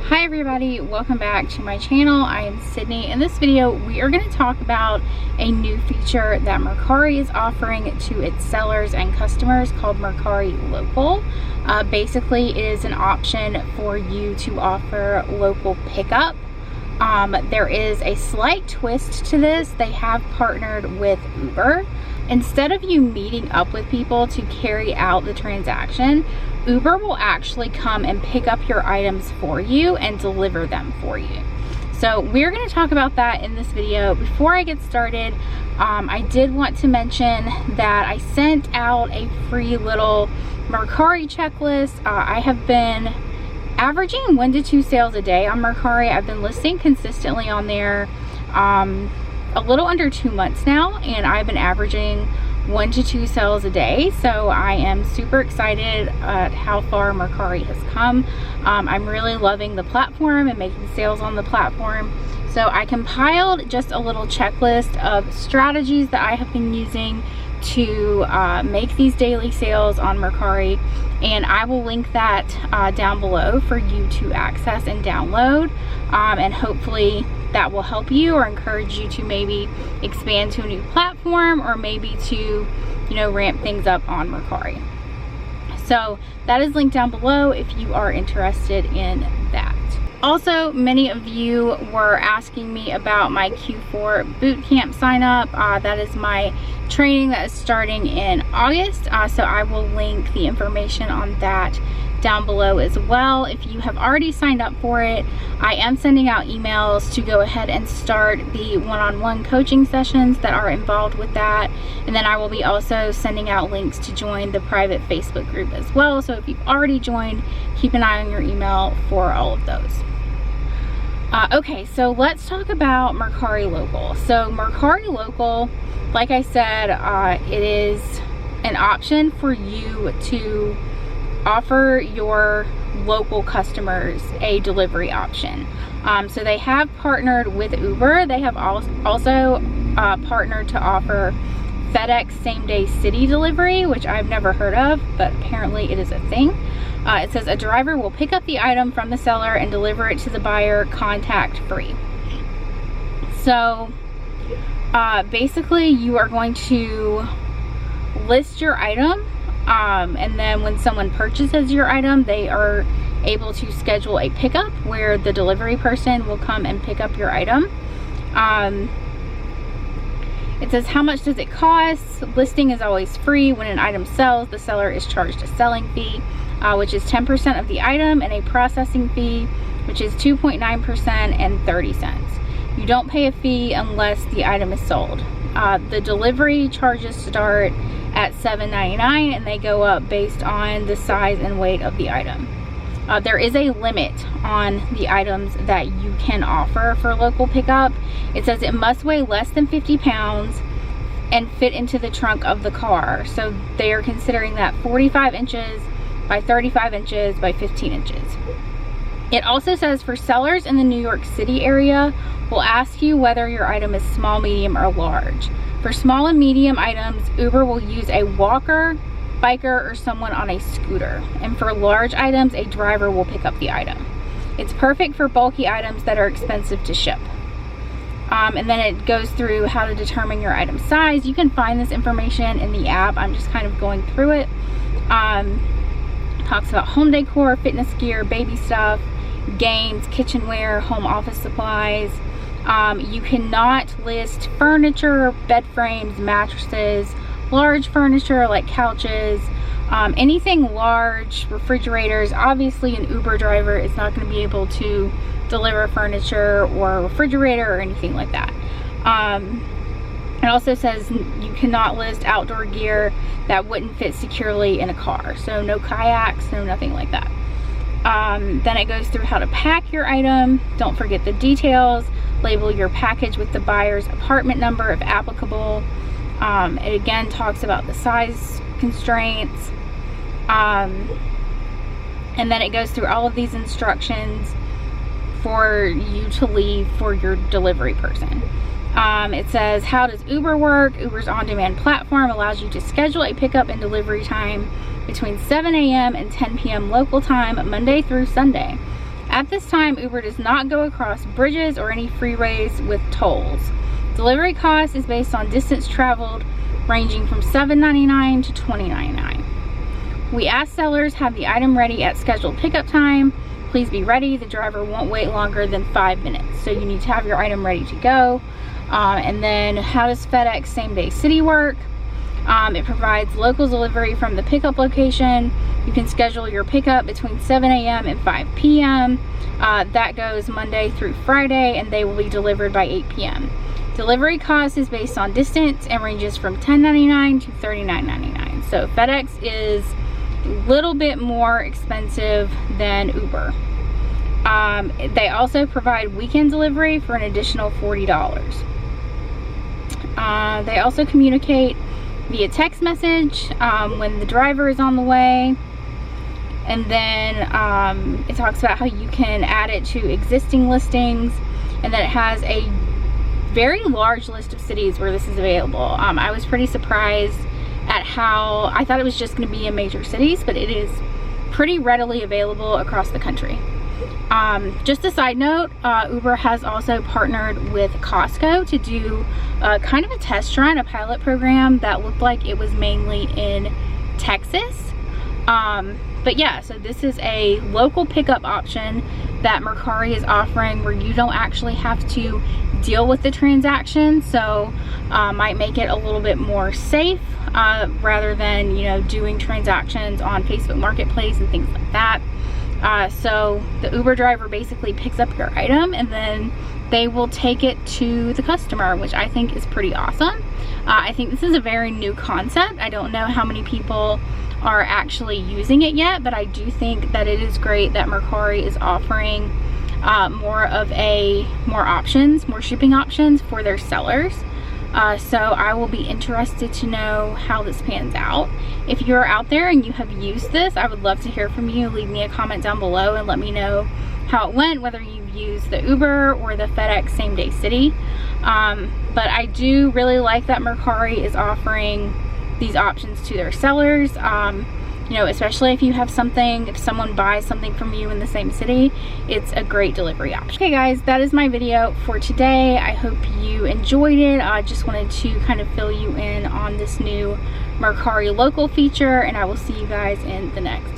Hi everybody, welcome back to my channel. I am Sydney. In this video we are going to talk about a new feature that Mercari is offering to its sellers and customers called Mercari Local. Basically it is an option for you to offer local pickup. There is a slight twist to this. They have partnered with Uber. Instead of you meeting up with people to carry out the transaction, Uber will actually come and pick up your items for you and deliver them for you. So we're going to talk about that in this video. Before I get started, I did want to mention that I sent out a free little Mercari checklist. I have been averaging 1 to 2 sales a day on Mercari. I've been listing consistently on there a little under 2 months now, and I've been averaging 1 to 2 sales a day. So I am super excited at how far Mercari has come. I'm really loving the platform and making sales on the platform. So I compiled just a little checklist of strategies that I have been using to make these daily sales on Mercari, and I will link that down below for you to access and download, and hopefully that will help you or encourage you to maybe expand to a new platform, or maybe to, ramp things up on Mercari. So that is linked down below if you are interested in that. Also, many of you were asking me about my Q4 bootcamp sign up. That is my training that is starting in August. So I will link the information on that down below as well. If you have already signed up for it, I am sending out emails to go ahead and start the one-on-one coaching sessions that are involved with that. And then I will be also sending out links to join the private Facebook group as well. So if you've already joined, keep an eye on your email for all of those. Okay, so let's talk about Mercari Local. So Mercari Local, like I said, it is an option for you to offer your local customers a delivery option. So they have partnered with Uber. They have also partnered to offer FedEx same-day city delivery, which I've never heard of, but apparently it is a thing. It says a driver will pick up the item from the seller and deliver it to the buyer contact-free. So basically you are going to list your item, and then when someone purchases your item, they are able to schedule a pickup where the delivery person will come and pick up your item. It says, how much does it cost? Listing is always free. When an item sells, the seller is charged a selling fee, which is 10% of the item, and a processing fee, which is 2.9% and 30 cents. You don't pay a fee unless the item is sold. The delivery charges start at $7.99 and they go up based on the size and weight of the item. There is a limit on the items that you can offer for local pickup. It says it must weigh less than 50 pounds and fit into the trunk of the car. So they are considering that 45 inches by 35 inches by 15 inches. It also says for sellers in the New York City area, we'll ask you whether your item is small, medium, or large. For small and medium items, Uber will use a walker, biker, or someone on a scooter. And for large items, a driver will pick up the item. It's perfect for bulky items that are expensive to ship. And then it goes through how to determine your item size. You can find this information in the app. I'm just kind of going through it. Talks about home decor, fitness gear, baby stuff, games, kitchenware, home office supplies. You cannot list furniture, bed frames, mattresses, large furniture like couches, anything large, refrigerators. Obviously an Uber driver is not going to be able to deliver furniture or a refrigerator or anything like that. It also says you cannot list outdoor gear that wouldn't fit securely in a car. So no kayaks, no nothing like that. Then it goes through how to pack your item. Don't forget the details. Label your package with the buyer's apartment number if applicable. It again talks about the size constraints. And then it goes through all of these instructions for you to leave for your delivery person. It says, how does Uber work? Uber's on-demand platform allows you to schedule a pickup and delivery time between 7 a.m. and 10 p.m. local time, Monday through Sunday. At this time, Uber does not go across bridges or any freeways with tolls. Delivery cost is based on distance traveled, ranging from $7.99 to $20.99. We ask sellers have the item ready at scheduled pickup time. Please be ready. The driver won't wait longer than 5 minutes. So you need to have your item ready to go. And then how does FedEx same day city work? It provides local delivery from the pickup location. You can schedule your pickup between 7 a.m. and 5 p.m. That goes Monday through Friday, and they will be delivered by 8 p.m. Delivery cost is based on distance and ranges from $10.99 to $39.99. So FedEx is a little bit more expensive than Uber. They also provide weekend delivery for an additional $40. They also communicate via text message when the driver is on the way. And then it talks about how you can add it to existing listings, and then it has a very large list of cities where this is available. I was pretty surprised at how, I thought it was just going to be in major cities, but it is pretty readily available across the country. Just a side note, Uber has also partnered with Costco to do kind of a test run, a pilot program that looked like it was mainly in Texas. But yeah, so this is a local pickup option that Mercari is offering where you don't actually have to deal with the transaction. So might make it a little bit more safe rather than, you know, doing transactions on Facebook Marketplace and things like that. So the Uber driver basically picks up your item and then they will take it to the customer, which I think is pretty awesome. I think this is a very new concept. I don't know how many people are actually using it yet, but I do think that it is great that Mercari is offering more options, more shipping options for their sellers. So I will be interested to know how this pans out. If you're out there and you have used this, I would love to hear from you. Leave me a comment down below and let me know how it went, whether you've used the Uber or the FedEx same day city. But I do really like that Mercari is offering these options to their sellers. You know, especially if you have something, if someone buys something from you in the same city, it's a great delivery option. Okay guys, that is my video for today. I hope you enjoyed it. I just wanted to kind of fill you in on this new Mercari Local feature, and I will see you guys in the next